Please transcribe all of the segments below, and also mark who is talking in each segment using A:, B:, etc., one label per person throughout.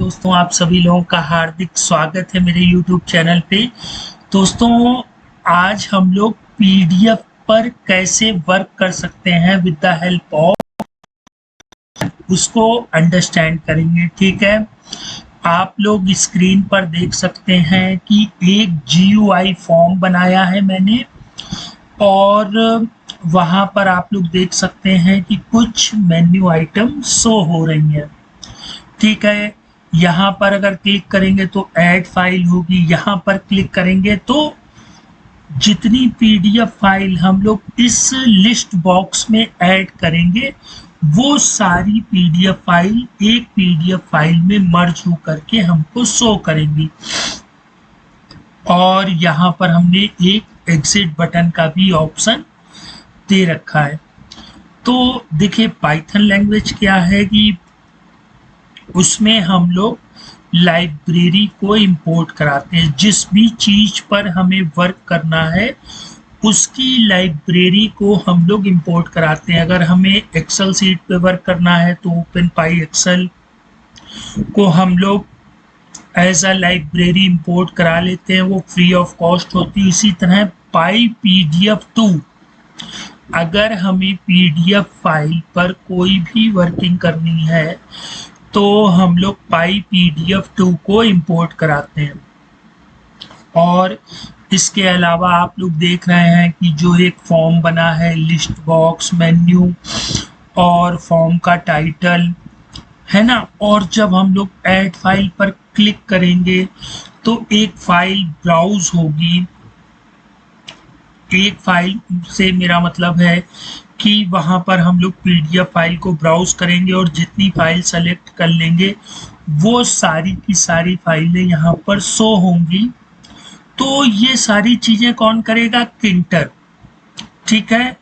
A: दोस्तों, आप सभी लोगों का हार्दिक स्वागत है मेरे YouTube चैनल पे। दोस्तों, आज हम लोग पीडीएफ पर कैसे वर्क कर सकते हैं विद द हेल्प ऑफ, उसको अंडरस्टैंड करेंगे। ठीक है, आप लोग स्क्रीन पर देख सकते हैं कि एक GUI फॉर्म बनाया है मैंने, और वहां पर आप लोग देख सकते हैं कि कुछ मेन्यू आइटम शो हो रही हैं। ठीक है, यहाँ पर अगर क्लिक करेंगे तो ऐड फाइल होगी, यहाँ पर क्लिक करेंगे तो जितनी पीडीएफ फाइल हम लोग इस लिस्ट बॉक्स में ऐड करेंगे वो सारी पीडीएफ फाइल एक पीडीएफ फाइल में मर्ज हो करके हमको शो करेंगी। और यहाँ पर हमने एक एग्जिट बटन का भी ऑप्शन दे रखा है। तो देखिए, पाइथन लैंग्वेज क्या है कि उसमें हम लोग लाइब्रेरी को इंपोर्ट कराते हैं। जिस भी चीज पर हमें वर्क करना है उसकी लाइब्रेरी को हम लोग इंपोर्ट कराते हैं। अगर हमें एक्सेल सीट पे वर्क करना है तो ओपन पाई एक्सेल को हम लोग एज अ लाइब्रेरी इंपोर्ट करा लेते हैं, वो फ्री ऑफ कॉस्ट होती है। इसी तरह पाई PDF2, अगर हमें पीडीएफ फाइल पर कोई भी वर्किंग करनी है तो हम लोग पाई PDF2 को इंपोर्ट कराते हैं। और इसके अलावा आप लोग देख रहे हैं कि जो एक फॉर्म बना है, लिस्ट बॉक्स, मेन्यू और फॉर्म का टाइटल है ना। और जब हम लोग ऐड फाइल पर क्लिक करेंगे तो एक फाइल ब्राउज होगी। एक फाइल से मेरा मतलब है कि वहां पर हम लोग पीडीएफ फाइल को ब्राउज करेंगे और जितनी फाइल सेलेक्ट कर लेंगे वो सारी की सारी फाइलें यहाँ पर शो होंगी। तो ये सारी चीजें कौन करेगा? किंटर। ठीक है,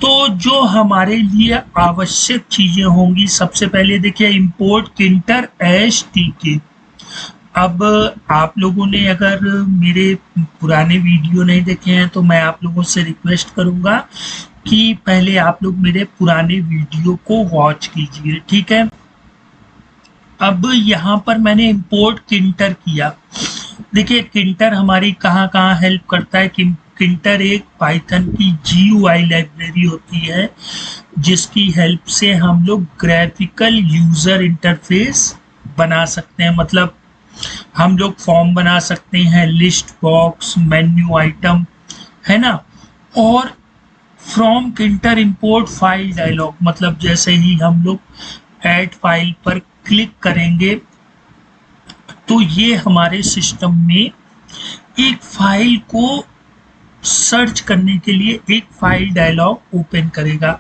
A: तो जो हमारे लिए आवश्यक चीजें होंगी, सबसे पहले देखिए इंपोर्ट किंटर HTK। अब आप लोगों ने अगर मेरे पुराने वीडियो नहीं देखे हैं तो मैं आप लोगों से रिक्वेस्ट करूंगा कि पहले आप लोग मेरे पुराने वीडियो को वॉच कीजिए। ठीक है, अब यहाँ पर मैंने इंपोर्ट किंटर किया। देखिए, किंटर हमारी कहाँ कहाँ हेल्प करता है। किंटर एक पाइथन की GUI लाइब्रेरी होती है जिसकी हेल्प से हम लोग ग्राफिकल यूजर इंटरफेस बना सकते हैं। मतलब हम लोग फॉर्म बना सकते हैं, लिस्ट बॉक्स, मेन्यू आइटम, है ना। और फ्रॉम किंटर इंपोर्ट फाइल डायलॉग, मतलब जैसे ही हम लोग ऐड फाइल पर क्लिक करेंगे तो ये हमारे सिस्टम में एक फाइल को सर्च करने के लिए एक फाइल डायलॉग ओपन करेगा।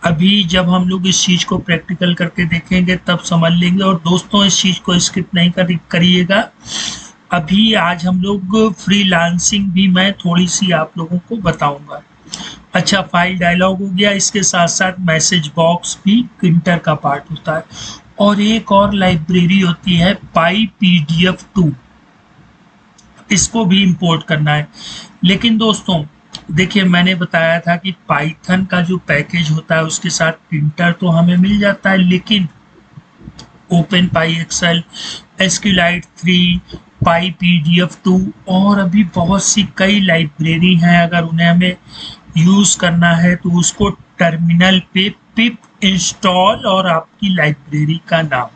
A: अभी जब हम लोग इस चीज को प्रैक्टिकल करके देखेंगे तब समझ लेंगे। और दोस्तों, इस चीज को स्किप नहीं करिएगा। अभी आज हम लोग फ्रीलांसिंग भी मैं थोड़ी सी आप लोगों को बताऊंगा। अच्छा, फाइल डायलॉग हो गया, इसके साथ साथ मैसेज बॉक्स भी किंटर का पार्ट होता है। और एक और लाइब्रेरी होती है पाई PDF2, इसको भी इंपोर्ट करना है। लेकिन दोस्तों देखिए, मैंने बताया था कि पाइथन का जो पैकेज होता है उसके साथ किंटर तो हमें मिल जाता है, लेकिन ओपन पाई एक्सेल, SQLite 3, पाई PDF2 और अभी बहुत सी कई लाइब्रेरी हैं। अगर उन्हें हमें यूज करना है तो उसको टर्मिनल पे पिप इंस्टॉल और आपकी लाइब्रेरी का नाम,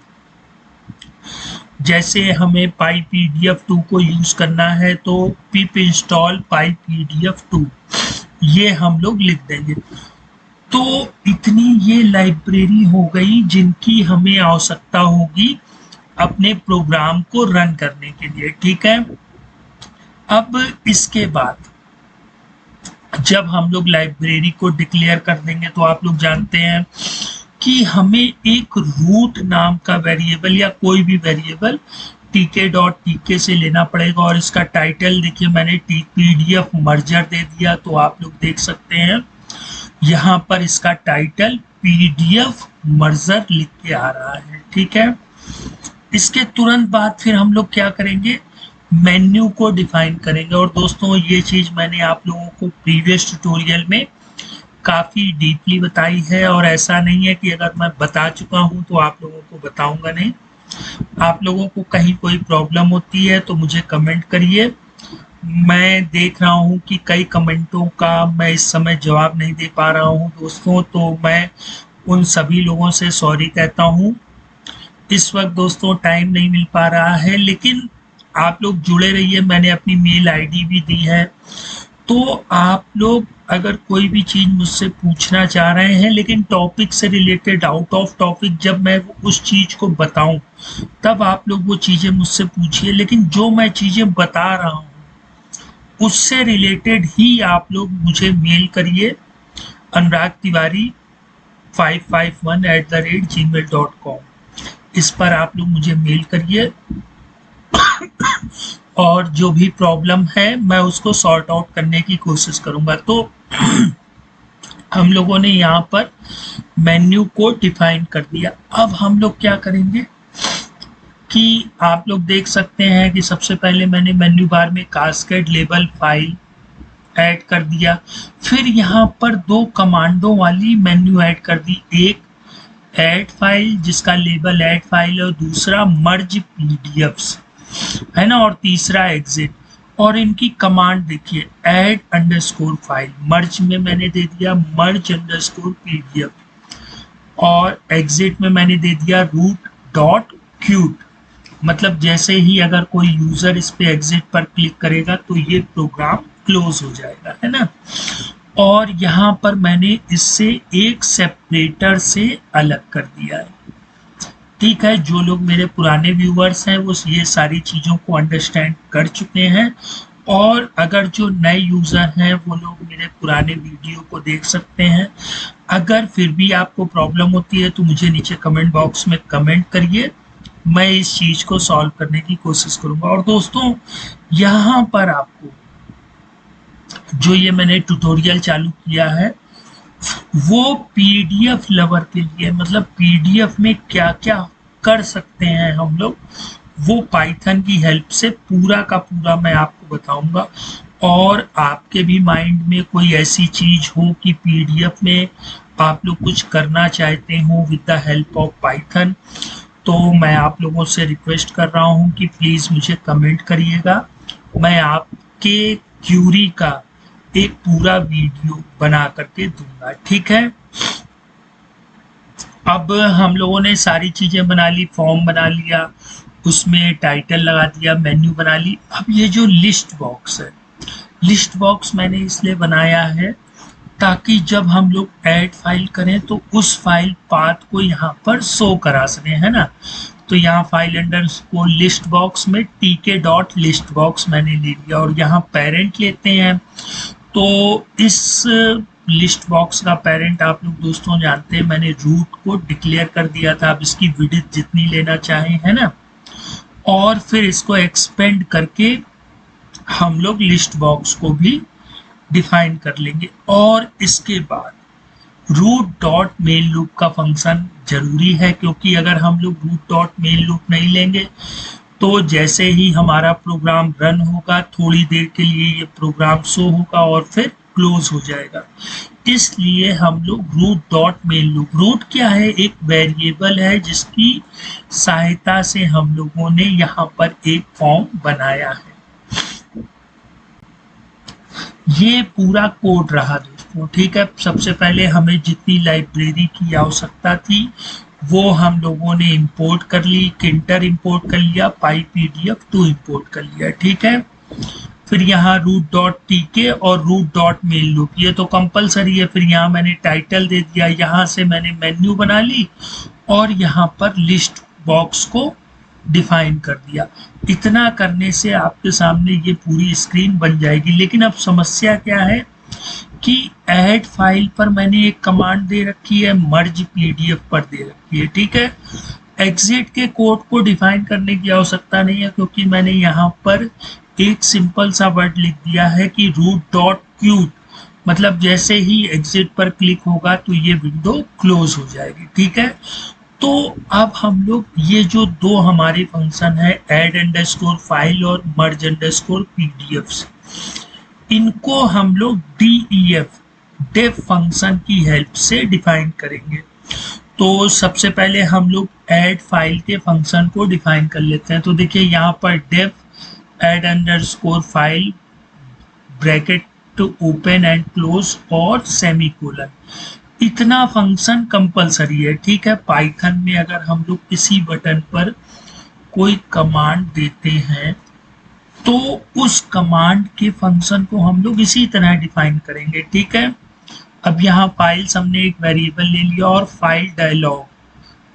A: जैसे हमें पाई PDF2 को यूज करना है तो पिप इंस्टॉल पाई PDF2 ये हम लोग लिख देंगे। तो इतनी ये लाइब्रेरी हो गई जिनकी हमें आवश्यकता होगी अपने प्रोग्राम को रन करने के लिए। ठीक है, अब इसके बाद जब हम लोग लाइब्रेरी को डिक्लेयर कर देंगे तो आप लोग जानते हैं कि हमें एक रूट नाम का वेरिएबल या कोई भी वेरिएबल tk.tk से लेना पड़ेगा। और इसका टाइटल देखिए, मैंने PDF मर्जर दे दिया, तो आप लोग देख सकते हैं यहाँ पर इसका टाइटल PDF मर्जर लिख के आ रहा है। ठीक है, इसके तुरंत बाद फिर हम लोग क्या करेंगे? मेन्यू को डिफाइन करेंगे। और दोस्तों, ये चीज मैंने आप लोगों को प्रीवियस ट्यूटोरियल में काफी डीपली बताई है, और ऐसा नहीं है कि अगर मैं बता चुका हूं तो आप लोगों को बताऊंगा नहीं। आप लोगों को कहीं कोई प्रॉब्लम होती है तो मुझे कमेंट करिए। मैं देख रहा हूँ कि कई कमेंटों का मैं इस समय जवाब नहीं दे पा रहा हूँ दोस्तों, तो मैं उन सभी लोगों से सॉरी कहता हूँ। इस वक्त दोस्तों टाइम नहीं मिल पा रहा है, लेकिन आप लोग जुड़े रहिए। मैंने अपनी मेल आईडी भी दी है, तो आप लोग अगर कोई भी चीज़ मुझसे पूछना चाह रहे हैं, लेकिन टॉपिक से रिलेटेड, आउट ऑफ टॉपिक जब मैं उस चीज़ को बताऊं तब आप लोग वो चीज़ें मुझसे पूछिए, लेकिन जो मैं चीज़ें बता रहा हूँ उससे रिलेटेड ही आप लोग मुझे मेल करिए अनुराग तिवारी 551@gmail.com। इस पर आप लोग मुझे मेल करिए और जो भी प्रॉब्लम है मैं उसको सॉर्ट आउट करने की कोशिश करूंगा। तो हम लोगों ने यहाँ पर मेन्यू को डिफाइन कर दिया। अब हम लोग क्या करेंगे कि आप लोग देख सकते हैं कि सबसे पहले मैंने मेन्यू बार में कास्केड लेबल फाइल ऐड कर दिया। फिर यहाँ पर दो कमांडों वाली मेन्यू ऐड कर दी, एक ऐड फाइल जिसका लेबल ऐड फाइल और दूसरा मर्ज पीडीएफ्स है ना, और तीसरा एग्जिट। और इनकी कमांड देखिए, ऐड अंडरस्कोर फाइल, मर्ज में मैंने दे दिया मर्ज अंडरस्कोर पीडीएफ, और एग्जिट में मैंने दे दिया रूट डॉट क्यूट। मतलब जैसे ही अगर कोई यूजर इस पे एग्जिट पर क्लिक करेगा तो ये प्रोग्राम क्लोज हो जाएगा, है ना। और यहाँ पर मैंने इससे एक सेपरेटर से अलग कर दिया है। ठीक है, जो लोग मेरे पुराने व्यूवर्स हैं वो ये सारी चीज़ों को अंडरस्टैंड कर चुके हैं, और अगर जो नए यूज़र हैं वो लोग मेरे पुराने वीडियो को देख सकते हैं। अगर फिर भी आपको प्रॉब्लम होती है तो मुझे नीचे कमेंट बॉक्स में कमेंट करिए, मैं इस चीज़ को सॉल्व करने की कोशिश करूँगा। और दोस्तों यहाँ पर आपको जो ये मैंने ट्यूटोरियल चालू किया है वो पीडीएफ लवर के लिए, मतलब पीडीएफ में क्या क्या कर सकते हैं हम लोग, वो पाइथन की हेल्प से पूरा का पूरा मैं आपको बताऊंगा। और आपके भी माइंड में कोई ऐसी चीज हो कि पीडीएफ में आप लोग कुछ करना चाहते हो with the help of Python, तो मैं आप लोगों से रिक्वेस्ट कर रहा हूं कि प्लीज मुझे कमेंट करिएगा। मैं आपके क्यूरी का एक पूरा वीडियो बना करके दूंगा, ठीक है। अब हम लोगों ने सारी चीजें बना ली, फॉर्म बना लिया, उसमें टाइटल लगा दिया, मेन्यू बना ली। अब ये जो लिस्ट बॉक्स है, लिस्ट बॉक्स मैंने इसलिए बनाया है ताकि जब हम लोग ऐड फाइल करें तो उस फाइल पाथ को यहाँ पर शो करा सकें, है ना। तो यहाँ फाइल अंडरस्कोर लिस्ट बॉक्स में tk डॉट लिस्ट बॉक्स मैंने ले लिया, और यहाँ पेरेंट लेते हैं। तो इस लिस्ट बॉक्स का पेरेंट आप लोग दोस्तों जानते हैं, मैंने रूट को डिक्लेयर कर दिया था। अब इसकी विड्थ जितनी लेना चाहें, है ना, और फिर इसको एक्सपेंड करके हम लोग लिस्ट बॉक्स को भी डिफाइन कर लेंगे। और इसके बाद रूट डॉट मेन लूप का फंक्शन जरूरी है, क्योंकि अगर हम लोग रूट डॉट मेन लूप नहीं लेंगे तो जैसे ही हमारा प्रोग्राम रन होगा थोड़ी देर के लिए ये प्रोग्राम शो होगा और फिर क्लोज हो जाएगा। इसलिए हम लोग root dot main loop, root क्या है, एक वेरिएबल है जिसकी सहायता से हम लोगों ने यहाँ पर एक फॉर्म बनाया है। ये पूरा कोड रहा दोस्तों, ठीक है। सबसे पहले हमें जितनी लाइब्रेरी की आवश्यकता थी वो हम लोगों ने इंपोर्ट कर ली, किंटर इंपोर्ट कर लिया, PyPDF2 इंपोर्ट कर लिया, ठीक है। फिर यहाँ रूट डॉट टीके और रूट डॉट मेन लूप, ये तो कंपलसरी है। फिर यहाँ मैंने टाइटल दे दिया, यहाँ से मैंने मेन्यू बना ली और यहाँ पर लिस्ट बॉक्स को डिफाइन कर दिया। इतना करने से आपके सामने ये पूरी स्क्रीन बन जाएगी। लेकिन अब समस्या क्या है कि ऐड फाइल पर मैंने एक कमांड दे रखी है, मर्ज पीडीएफ पर दे रखी है, ठीक है। एग्जिट के कोड को डिफाइन करने की आवश्यकता नहीं है, क्योंकि मैंने यहाँ पर एक सिंपल सा वर्ड लिख दिया है कि रूट डॉट क्यूट, मतलब जैसे ही एग्जिट पर क्लिक होगा तो ये विंडो क्लोज हो जाएगी, ठीक है। तो अब हम लोग ये जो दो हमारे फंक्शन है, ऐड अंडरस्कोर फाइल और मर्ज अंडरस्कोर पीडीएफ्स, इनको हम लोग डेफ फंक्शन की हेल्प से डिफाइन करेंगे। तो सबसे पहले हम लोग ऐड फाइल के फंक्शन को डिफाइन कर लेते हैं। तो देखिए यहाँ पर def add underscore file bracket two open and close और सेमीकोलन, इतना फंक्शन कंपलसरी है। ठीक है, पाइथन में अगर हम लोग किसी बटन पर कोई कमांड देते हैं तो उस कमांड के फंक्शन को हम लोग इसी तरह डिफाइन करेंगे। ठीक है, अब यहाँ फाइल्स हमने एक वेरिएबल ले लिया और फाइल डायलॉग,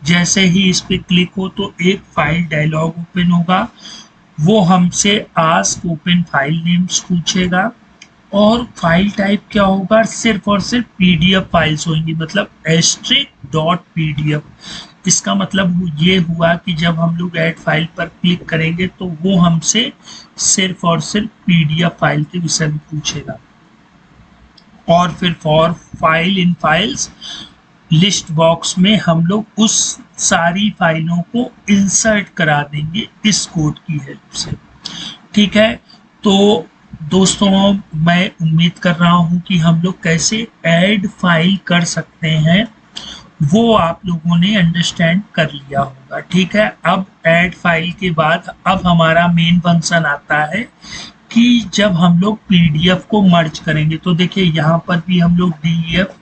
A: जैसे ही इस पे क्लिक हो तो एक फाइल डायलॉग ओपन होगा, वो हमसे आस्क ओपन फाइल नेम्स पूछेगा और फाइल टाइप क्या होगा, सिर्फ और सिर्फ पीडीएफ फाइल्स होंगी, मतलब *pdf। इसका मतलब ये हुआ कि जब हम लोग ऐड फाइल पर क्लिक करेंगे तो वो हमसे सिर्फ और सिर्फ पीडीएफ फाइल के विषय में पूछेगा। और फिर for file in files list box में हम लोग उस सारी फाइलों को इंसर्ट करा देंगे इस कोड की हेल्प से। ठीक है, तो दोस्तों मैं उम्मीद कर रहा हूं कि हम लोग कैसे ऐड फाइल कर सकते हैं वो आप लोगों ने अंडरस्टैंड कर लिया होगा। ठीक है, अब ऐड फाइल के बाद अब हमारा मेन फंक्शन आता है कि जब हम लोग पीडीएफ को मर्ज करेंगे, तो देखिए यहाँ पर भी हम लोग डीईएफ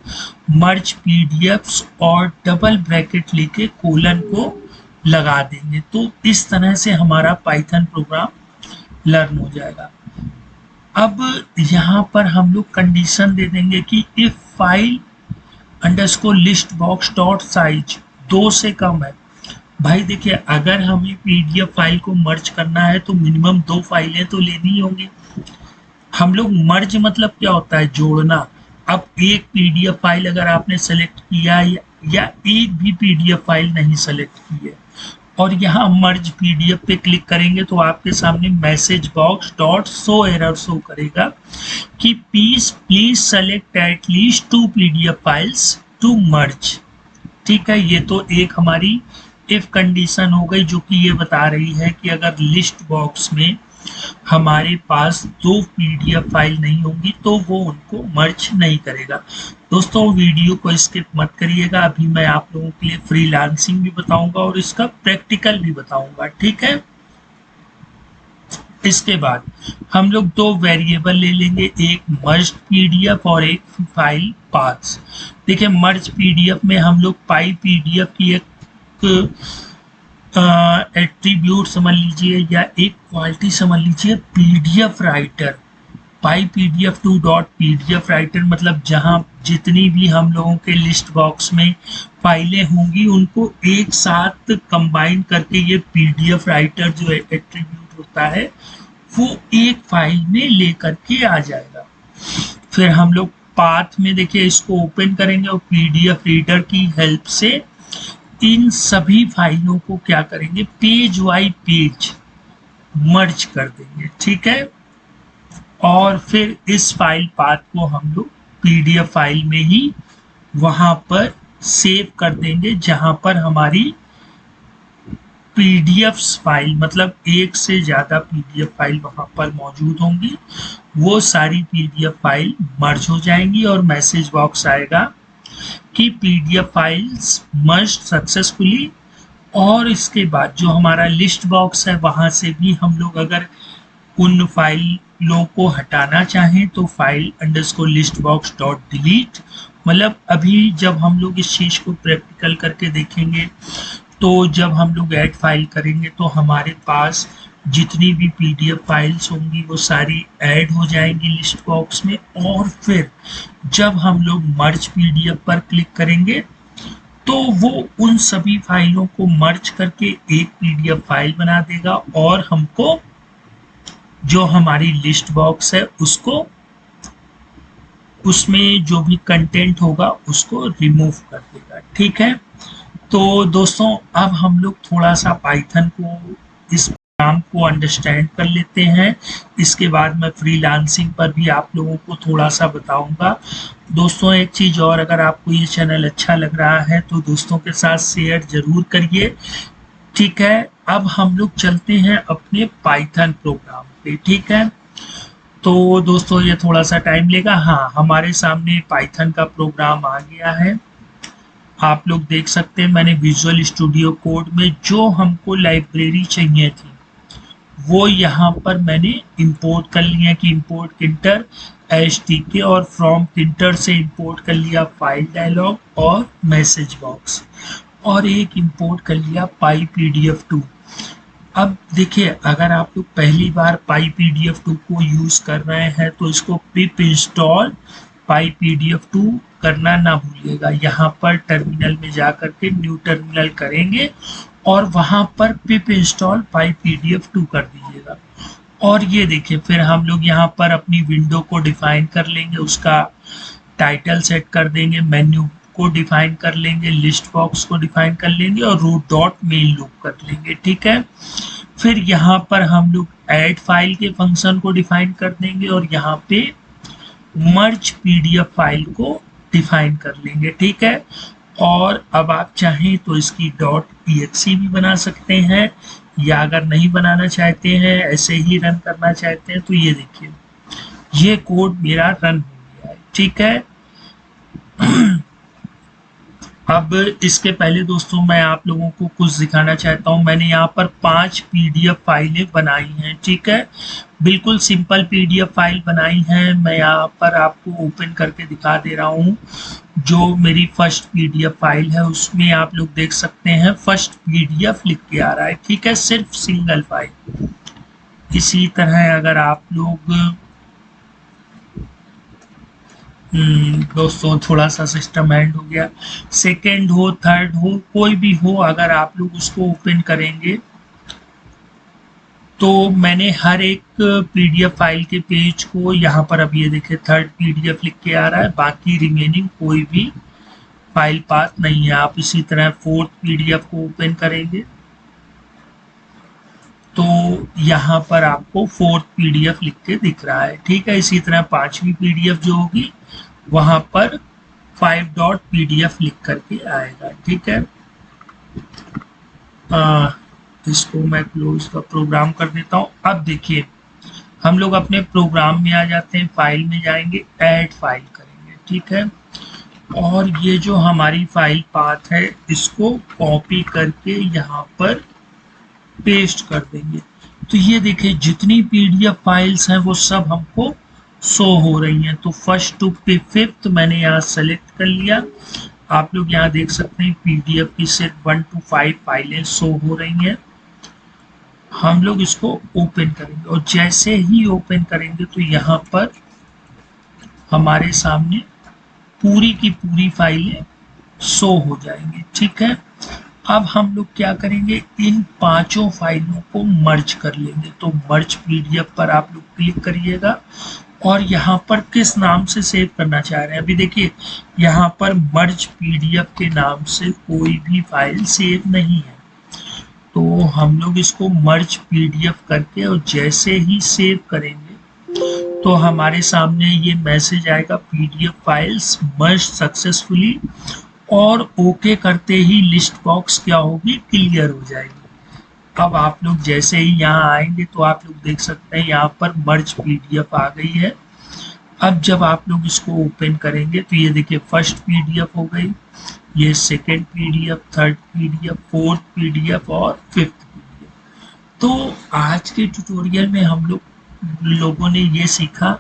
A: मर्ज पीडीएफ्स और डबल ब्रैकेट लेके कोलन को लगा देंगे। तो इस तरह से हमारा पाइथन प्रोग्राम लर्न हो जाएगा। अब यहाँ पर हम लोग कंडीशन दे देंगे कि if file underscore list box dot size 2 से कम है। भाई देखिए, अगर हमें पीडीएफ फाइल को मर्ज करना है तो मिनिमम 2 फाइलें तो लेनी ही होंगी। हम लोग मर्ज मतलब क्या होता है, जोड़ना। अब एक पीडीएफ फाइल अगर आपने सेलेक्ट किया या एक भी पीडीएफ फाइल नहीं सेलेक्ट की है और यहाँ मर्ज पीडीएफ पे क्लिक करेंगे तो आपके सामने message box dot show error show करेगा कि please select at least 2 PDF files to merge. ठीक है, ये तो एक हमारी इफ कंडीशन हो गई जो कि ये बता रही है कि अगर लिस्ट बॉक्स में हमारे पास 2 पीडीएफ फाइल नहीं होंगी तो वो उनको मर्ज नहीं करेगा। दोस्तों वीडियो को स्किप मत करिएगा, अभी मैं आप लोगों के लिए फ्रीलांसिंग भी बताऊंगा और इसका प्रैक्टिकल भी बताऊंगा। ठीक है, इसके बाद हम लोग 2 वेरिएबल ले लेंगे, एक मर्ज पीडीएफ और एक फाइल पाथ्स। देखिए मर्ज पीडीएफ में हम लोग पाई पीडीएफ की एक एट्रीब्यूट समझ लीजिए या एक क्वालिटी समझ लीजिए PDF writer. Pi PDF to dot PDF writer मतलब जहां जितनी भी हम लोगों के लिस्ट बॉक्स में फाइलें होंगी उनको एक साथ कंबाइन करके ये पीडीएफ राइटर जो एट्रीब्यूट होता है वो एक फाइल में लेकर के आ जाएगा। फिर हम लोग पाथ में देखिए इसको ओपन करेंगे और पीडीएफ रीडर की हेल्प से इन सभी फाइलों को क्या करेंगे, पेज बाई पेज मर्ज कर देंगे। ठीक है, और फिर इस फाइल पाथ को हम लोग पीडीएफ फाइल में ही वहां पर सेव कर देंगे जहां पर हमारी पीडीएफ फाइल मतलब एक से ज्यादा पीडीएफ फाइल वहां पर मौजूद होंगी। वो सारी पीडीएफ फाइल मर्ज हो जाएंगी और मैसेज बॉक्स आएगा कि पीडीएफ फाइल्स मर्ज सक्सेसफुली। और इसके बाद जो हमारा लिस्ट बॉक्स है वहां से भी हम लोग अगर उन फाइलों को हटाना चाहें तो file underscore list box dot delete, मतलब अभी जब हम लोग इस चीज को प्रैक्टिकल करके देखेंगे तो जब हम लोग ऐड फाइल करेंगे तो हमारे पास जितनी भी पीडीएफ फाइल्स होंगी वो सारी ऐड हो जाएंगी लिस्ट बॉक्स में। और फिर जब हम लोग मर्ज पीडीएफ पर क्लिक करेंगे तो वो उन सभी फाइलों को मर्ज करके एक पीडीएफ फाइल बना देगा और हमको जो हमारी लिस्ट बॉक्स है उसको उसमें जो भी कंटेंट होगा उसको रिमूव कर देगा। ठीक है, तो दोस्तों अब हम लोग थोड़ा सा पाइथन को इस प्रोग्राम को अंडरस्टैंड कर लेते हैं। इसके बाद मैं फ्रीलांसिंग पर भी आप लोगों को थोड़ा सा बताऊंगा। दोस्तों एक चीज और, अगर आपको ये चैनल अच्छा लग रहा है तो दोस्तों के साथ शेयर जरूर करिए। ठीक है, अब हम लोग चलते हैं अपने पाइथन प्रोग्राम पे। ठीक है, तो दोस्तों ये थोड़ा सा टाइम लेगा। हाँ, हमारे सामने पाइथन का प्रोग्राम आ गया है। आप लोग देख सकते हैं मैंने विजुअल स्टूडियो कोड में जो हमको लाइब्रेरी चाहिए थी वो यहाँ पर मैंने इंपोर्ट कर लिया कि इंपोर्ट इंटर एचटीके और फ्रॉम प्रिंटर से इंपोर्ट कर लिया फाइल डायलॉग और मैसेज बॉक्स और एक इंपोर्ट कर लिया पाई pdf2। अब देखिए अगर आप लोग पहली बार पाई pdf2 को यूज कर रहे हैं तो इसको पिप इंस्टॉल पाई pdf2 करना ना भूलिएगा। यहाँ पर टर्मिनल में जा करके न्यू टर्मिनल करेंगे और वहां पर पिप इंस्टॉल पाई pdf2 कर दीजिएगा। और ये देखिए फिर हम लोग यहाँ पर अपनी विंडो को डिफाइन कर लेंगे, उसका टाइटल सेट कर देंगे, मेन्यू को डिफाइन कर लेंगे, लिस्ट बॉक्स को डिफाइन कर लेंगे और रूट डॉट मेन लूप कर लेंगे। ठीक है, फिर यहाँ पर हम लोग ऐड फाइल के फंक्शन को डिफाइन कर देंगे और यहाँ पे मर्ज पीडीएफ फाइल को डिफाइन कर लेंगे। ठीक है, और अब आप चाहें तो इसकी .exe भी बना सकते हैं या अगर नहीं बनाना चाहते हैं ऐसे ही रन करना चाहते हैं तो ये देखिए ये कोड मेरा रन हो गया है। ठीक है, अब इसके पहले दोस्तों मैं आप लोगों को कुछ दिखाना चाहता हूं। मैंने यहाँ पर 5 पीडीएफ फाइलें बनाई हैं। ठीक है, बिल्कुल सिंपल पीडीएफ फाइल बनाई है। मैं यहाँ पर आपको ओपन करके दिखा दे रहा हूँ। जो मेरी फर्स्ट पीडीएफ फाइल है उसमें आप लोग देख सकते हैं फर्स्ट पीडीएफ लिख के आ रहा है। ठीक है, सिर्फ सिंगल फाइल। इसी तरह अगर आप लोग दोस्तों थोड़ा सा सिस्टम हैंड हो गया, सेकेंड हो थर्ड हो कोई भी हो, अगर आप लोग उसको ओपन करेंगे तो मैंने हर एक पीडीएफ फाइल के पेज को यहाँ पर अब ये देखिए थर्ड पीडीएफ लिख के आ रहा है, बाकी रिमेनिंग कोई भी फाइल पाथ नहीं है। आप इसी तरह फोर्थ पीडीएफ को ओपन करेंगे तो यहाँ पर आपको फोर्थ पीडीएफ लिख के दिख रहा है। ठीक है, इसी तरह पांचवी पीडीएफ जो होगी वहां पर 5.pdf लिख करके आएगा। ठीक है, इसको मैं क्लोज का प्रोग्राम कर देता हूँ। अब देखिए हम लोग अपने प्रोग्राम में आ जाते हैं, फाइल में जाएंगे, ऐड फाइल करेंगे। ठीक है, और ये जो हमारी फाइल पाथ है इसको कॉपी करके यहाँ पर पेस्ट कर देंगे। तो ये देखिए जितनी पीडीएफ फाइल्स हैं वो सब हमको शो हो रही हैं। तो फर्स्ट टू फिफ्थ मैंने यहाँ सेलेक्ट कर लिया। आप लोग यहाँ देख सकते हैं पीडीएफ की सिर्फ 1 to 5 फाइलें शो हो रही हैं। हम लोग इसको ओपन करेंगे और जैसे ही ओपन करेंगे तो यहाँ पर हमारे सामने पूरी की पूरी फाइलें शो हो जाएंगी। ठीक है, अब हम लोग क्या करेंगे, इन पांचों फाइलों को मर्ज कर लेंगे। तो मर्ज पीडीएफ पर आप लोग क्लिक करिएगा और यहाँ पर किस नाम से सेव करना चाह रहे हैं। अभी देखिए यहाँ पर मर्ज पीडीएफ के नाम से कोई भी फाइल सेव नहीं है, तो हम लोग इसको मर्ज पीडीएफ करके और जैसे ही सेव करेंगे तो हमारे सामने ये मैसेज आएगा पीडीएफ फाइल्स मर्ज सक्सेसफुली, और ओके करते ही लिस्ट बॉक्स क्या होगी, क्लियर हो जाएगी। अब आप लोग जैसे ही यहाँ आएंगे तो आप लोग देख सकते हैं यहाँ पर मर्ज पीडीएफ आ गई है। अब जब आप लोग इसको ओपन करेंगे तो ये देखिए फर्स्ट पीडीएफ हो गई, ये second PDF, third PDF, fourth PDF और फिफ्थ पीडीएफ। तो आज के ट्यूटोरियल में हम लोगों ने ये सीखा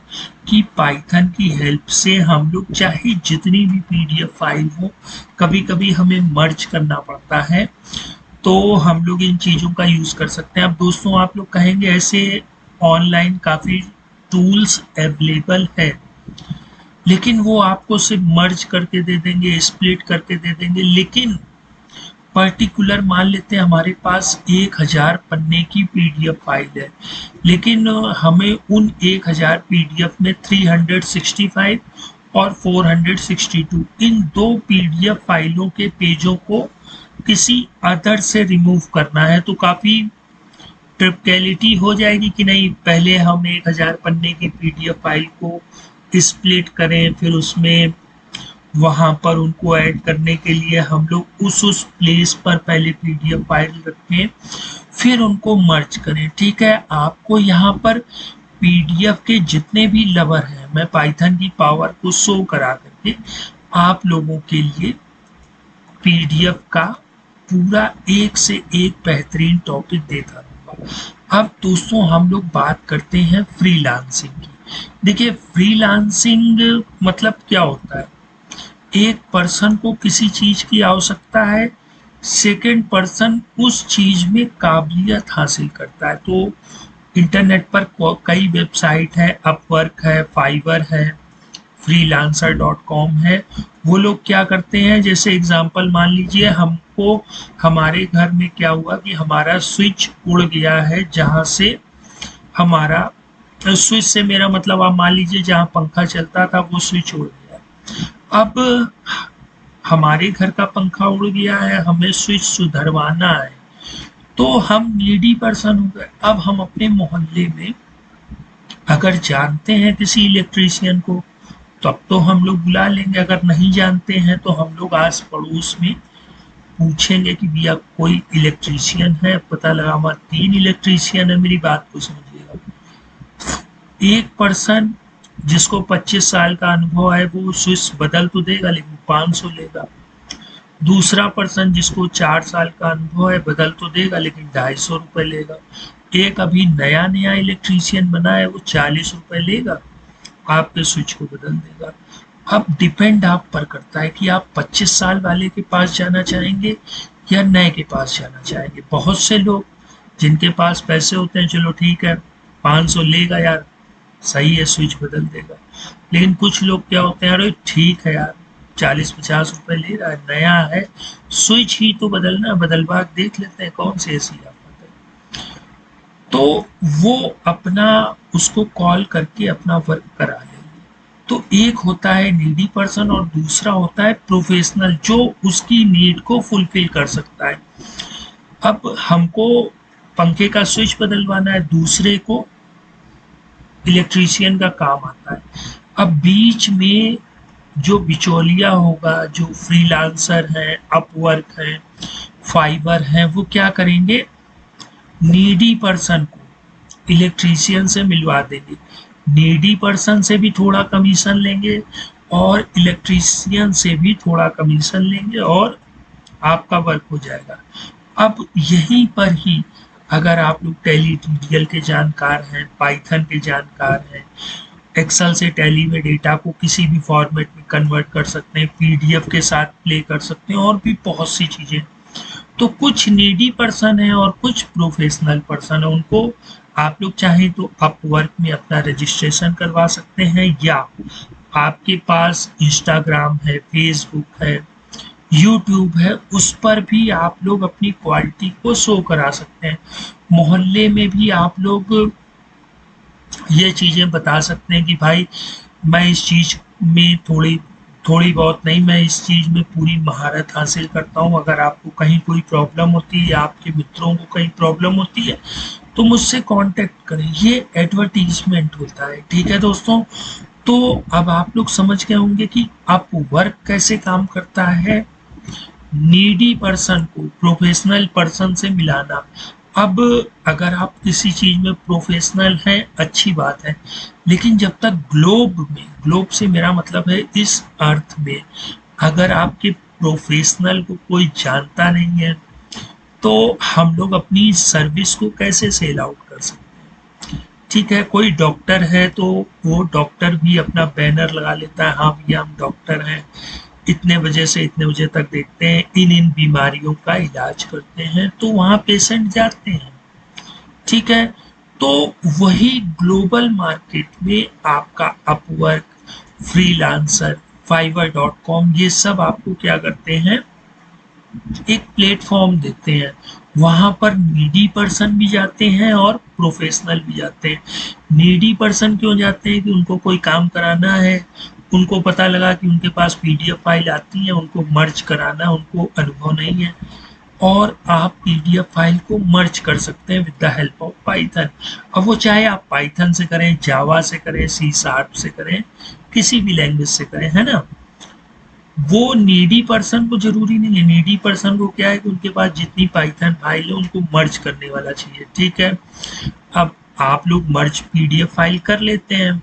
A: कि पाइथन की हेल्प से हम लोग चाहे जितनी भी पीडीएफ फाइल हो, कभी कभी हमें मर्ज करना पड़ता है तो हम लोग इन चीज़ों का यूज़ कर सकते हैं। अब दोस्तों आप लोग कहेंगे ऐसे ऑनलाइन काफ़ी टूल्स अवेलेबल है, लेकिन वो आपको सिर्फ मर्ज करके दे देंगे, स्प्लिट करके दे देंगे, लेकिन पर्टिकुलर मान लेते हैं हमारे पास 1000 पन्ने की पीडीएफ फाइल है, लेकिन हमें उन 1000 पीडीएफ में 365 और 462 इन दो पीडीएफ फाइलों के पेजों को किसी अदर से रिमूव करना है। तो काफ़ी ट्रिवियलिटी हो जाएगी कि नहीं, पहले हम 1000 पन्ने की पीडीएफ फाइल को स्प्लिट करें, फिर उसमें वहां पर उनको ऐड करने के लिए हम लोग उस प्लेस पर पहले पीडीएफ फाइल रखें, फिर उनको मर्ज करें। ठीक है, आपको यहाँ पर पीडीएफ के जितने भी लवर हैं मैं पाइथन की पावर को शो करा करके आप लोगों के लिए पीडीएफ का पूरा एक से एक बेहतरीन टॉपिक देता रहूँगा। अब दोस्तों हम लोग बात करते हैं फ्रीलांसिंग की। देखिए फ्रीलांसिंग मतलब क्या होता है, एक पर्सन को किसी चीज की आवश्यकता है, सेकंड पर्सन उस चीज में काबिलियत हासिल करता है। तो इंटरनेट पर कई वेबसाइट है, अपवर्क है, फाइवर है, freelancer.com है। वो लोग क्या करते हैं, जैसे एग्जांपल मान लीजिए हमको, हमारे घर में क्या हुआ कि हमारा स्विच उड़ गया है, जहाँ से हमारा स्विच से मेरा मतलब आप मान लीजिए जहाँ पंखा चलता था वो स्विच उड़ गया। अब हमारे घर का पंखा उड़ गया है, हमें स्विच सुधरवाना है, तो हम नीडी पर्सन हो गए। अब हम अपने मोहल्ले में अगर जानते हैं किसी इलेक्ट्रीशियन को तब तो हम लोग बुला लेंगे, अगर नहीं जानते हैं तो हम लोग आस पड़ोस में पूछेंगे कि भैया कोई इलेक्ट्रीशियन है। पता लगा हमारे 3 इलेक्ट्रीशियन है। मेरी बात को समझिएगा, एक पर्सन जिसको 25 साल का अनुभव है वो स्विच बदल तो देगा लेकिन 500 लेगा। दूसरा पर्सन जिसको 4 साल का अनुभव है बदल तो देगा लेकिन 250 रुपये लेगा। एक अभी नया नया इलेक्ट्रीशियन बना है वो 40 रुपये लेगा, आपके स्विच को बदल देगा। अब डिपेंड आप पर करता है कि आप 25 साल वाले के पास जाना चाहेंगे या नए के पास जाना चाहेंगे। बहुत से लोग जिनके पास पैसे होते हैं, चलो ठीक है 500 लेगा यार, सही है स्विच बदल देगा। लेकिन कुछ लोग क्या होते हैं, अरे ठीक है यार 40-50 रुपए ले रहा है, नया है, स्विच ही तो बदलना, बदलवा देख लेते हैं कौन सी ऐसी आफत है। तो वो अपना उसको कॉल करके अपना वर्क करा लेंगे। तो एक होता है नीडी पर्सन और दूसरा होता है प्रोफेशनल जो उसकी नीड को फुलफिल कर सकता है। अब हमको पंखे का स्विच बदलवाना है, दूसरे को इलेक्ट्रीशियन का काम आता है। अब बीच में जो बिचौलिया होगा, जो फ्रीलांसर है, अपवर्क है, फाइबर है, वो क्या करेंगे, नीडी पर्सन को इलेक्ट्रीशियन से मिलवा देंगे। नीडी पर्सन से भी थोड़ा कमीशन लेंगे और इलेक्ट्रीशियन से भी थोड़ा कमीशन लेंगे और आपका वर्क हो जाएगा। अब यहीं पर ही अगर आप लोग टैली टीटीएल के जानकार हैं, पाइथन के जानकार हैं, एक्सेल से टैली में डेटा को किसी भी फॉर्मेट में कन्वर्ट कर सकते हैं, पीडीएफ के साथ प्ले कर सकते हैं और भी बहुत सी चीज़ें। तो कुछ नीडी पर्सन है और कुछ प्रोफेशनल पर्सन है, उनको आप लोग चाहें तो अपवर्क में अपना रजिस्ट्रेशन करवा सकते हैं, या आपके पास इंस्टाग्राम है, फेसबुक है, यूट्यूब है, उस पर भी आप लोग अपनी क्वालिटी को शो करा सकते हैं। मोहल्ले में भी आप लोग ये चीज़ें बता सकते हैं कि भाई मैं इस चीज़ में थोड़ी थोड़ी बहुत नहीं, मैं इस चीज़ में पूरी महारत हासिल करता हूँ। अगर आपको कहीं कोई प्रॉब्लम होती है या आपके मित्रों को कहीं प्रॉब्लम होती है तो मुझसे कांटेक्ट करें। ये एडवर्टीजमेंट होता है, ठीक है दोस्तों। तो अब आप लोग समझ गए होंगे कि अपवर्क कैसे काम करता है, नीडी पर्सन को प्रोफेशनल पर्सन से मिलाना। अब अगर आप किसी चीज़ में प्रोफेशनल हैं अच्छी बात है, लेकिन जब तक ग्लोब में, ग्लोब से मेरा मतलब है इस अर्थ में, अगर आपके प्रोफेशनल को कोई जानता नहीं है तो हम लोग अपनी सर्विस को कैसे सेल आउट कर सकते हैं। ठीक है, कोई डॉक्टर है तो वो डॉक्टर भी अपना बैनर लगा लेता है, हाँ भैया हम डॉक्टर हैं, इतने बजे से इतने बजे तक देखते हैं, इन बीमारियों का इलाज करते हैं, तो वहाँ पेशेंट जाते हैं। ठीक है, तो वही ग्लोबल मार्केट में आपका अपवर्क, फ्रीलांसर, फाइवर.com ये सब आपको क्या करते हैं, एक प्लेटफॉर्म देते हैं। वहां पर नीडी पर्सन भी जाते हैं और प्रोफेशनल भी जाते हैं। नीडी पर्सन क्यों जाते हैं कि उनको कोई काम कराना है, उनको पता लगा कि उनके पास पीडीएफ फाइल आती है, उनको मर्ज कराना, उनको अनुभव नहीं है, और आप पीडीएफ फाइल को मर्ज कर सकते हैं with the help of Python. अब वो चाहे आप पाइथन से करें, जावा से करें, सी शार्प से करें, किसी भी लैंग्वेज से करें, है ना। वो नीडी पर्सन को जरूरी नहीं है, नीडी पर्सन को क्या है कि उनके पास जितनी पाइथन फाइल है उनको मर्ज करने वाला चाहिए। ठीक है, अब आप लोग मर्ज पीडीएफ फाइल कर लेते हैं,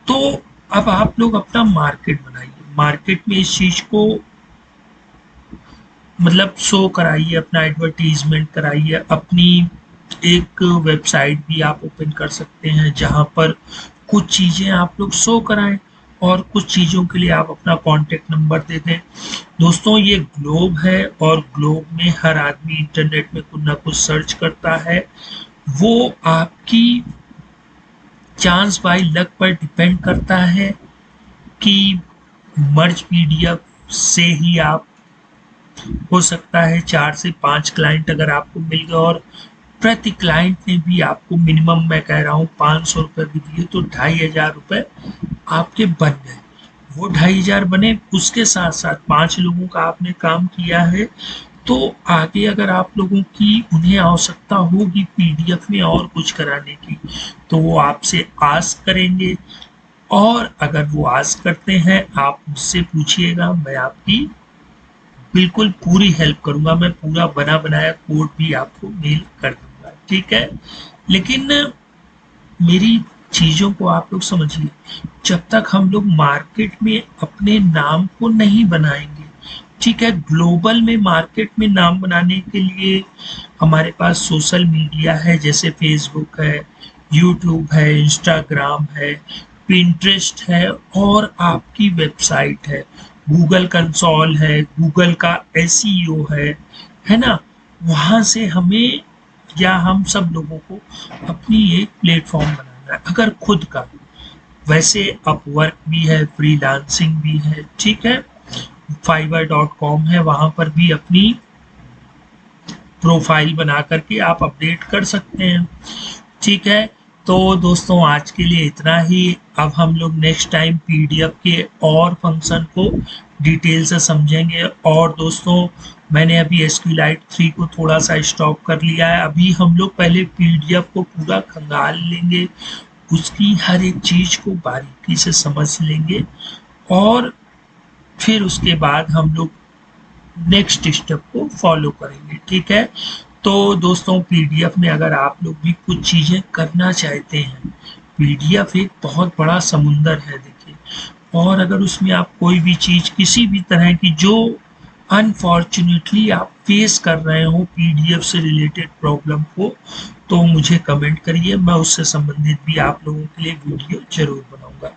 A: तो अब आप लोग अपना मार्केट बनाइए, मार्केट में इस चीज को मतलब शो कराइए, अपना एडवर्टीजमेंट कराइए, अपनी एक वेबसाइट भी आप ओपन कर सकते हैं जहां पर कुछ चीज़ें आप लोग शो कराएं और कुछ चीज़ों के लिए आप अपना कॉन्टेक्ट नंबर दे दें। दोस्तों ये ग्लोब है और ग्लोब में हर आदमी इंटरनेट में कुछ ना कुछ सर्च करता है। वो आपकी चांस बाय लक पर डिपेंड करता है कि मर्ज पीडीएफ से ही आप हो सकता है 4 से 5 क्लाइंट अगर आपको मिल गए और प्रति क्लाइंट ने भी आपको मिनिमम मैं कह रहा हूँ 500 रुपये भी दिए तो 2500 रुपये आपके बन गए। वो 2500 बने, उसके साथ साथ 5 लोगों का आपने काम किया है, तो आगे अगर आप लोगों की उन्हें आवश्यकता होगी पीडीएफ में और कुछ कराने की तो वो आपसे आस्क करेंगे, और अगर वो आस्क करते हैं आप मुझसे पूछिएगा, मैं आपकी बिल्कुल पूरी हेल्प करूंगा। मैं पूरा बना बनाया कोड भी आपको मेल कर दूंगा, ठीक है। लेकिन मेरी चीज़ों को आप लोग समझिए, जब तक हम लोग मार्केट में अपने नाम को नहीं बनाएंगे, ठीक है, ग्लोबल में मार्केट में नाम बनाने के लिए हमारे पास सोशल मीडिया है, जैसे फेसबुक है, यूट्यूब है, इंस्टाग्राम है, पिंटरेस्ट है, और आपकी वेबसाइट है, गूगल कंसोल है, गूगल का एसईओ है ना। वहाँ से हमें या हम सब लोगों को अपनी एक प्लेटफॉर्म बनाना है अगर खुद का। वैसे अपवर्क भी है, फ्रीलांसिंग भी है, ठीक है, fiverr.com है, वहाँ पर भी अपनी प्रोफाइल बना करके आप अपडेट कर सकते हैं, ठीक है। तो दोस्तों आज के लिए इतना ही। अब हम लोग नेक्स्ट टाइम पीडीएफ के और फंक्शन को डिटेल से समझेंगे। और दोस्तों मैंने अभी एसक्यूलाइट 3 को थोड़ा सा स्टॉप कर लिया है, अभी हम लोग पहले पीडीएफ को पूरा खंगाल लेंगे, उसकी हर एक चीज को बारीकी से समझ लेंगे, और फिर उसके बाद हम लोग नेक्स्ट स्टेप को फॉलो करेंगे, ठीक है। तो दोस्तों पीडीएफ में अगर आप लोग भी कुछ चीज़ें करना चाहते हैं, पीडीएफ एक बहुत बड़ा समुंदर है देखिए, और अगर उसमें आप कोई भी चीज़ किसी भी तरह की जो अनफॉर्चुनेटली आप फेस कर रहे हो पीडीएफ से रिलेटेड प्रॉब्लम को, तो मुझे कमेंट करिए, मैं उससे संबंधित भी आप लोगों के लिए वीडियो जरूर बनाऊंगा।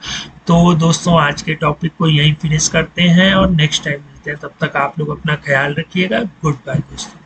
A: तो दोस्तों आज के टॉपिक को यहीं फिनिश करते हैं और नेक्स्ट टाइम मिलते हैं, तब तक आप लोग अपना ख्याल रखिएगा। गुड बाय दोस्तों।